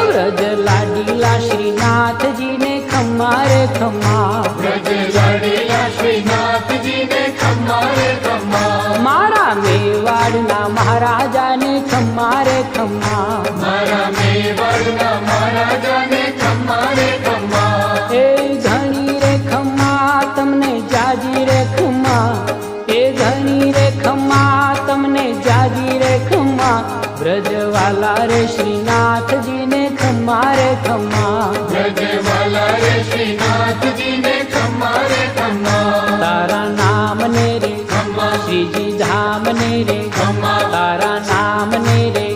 व्रज लाडीला श्रीनाथ जी ने खम्मा रे खम्मा, व्रज लाडीला श्रीनाथ जी ने खम्मा रे खम्मा, मारा मेवाड़ना महाराजा ने खम्मा रे खम्मा, मारा मेवाड़ना महाराजा ने खम्मा रे खम्मा, ए घणी रे खम्मा तमने जाजी रे खम्मा, ए घणी रे खम्मा तमने जाजी रे खम्मा, ब्रजवाला रे श्रीनाथ जी ने खम्मा रे खम्मा, ब्रजवाला रे श्रीनाथ जी ने खम्मा रे खम्मा, तारा नाम ने रे खम्मा, श्रीजी धाम ने रे खम्मा, तारा नाम ने रे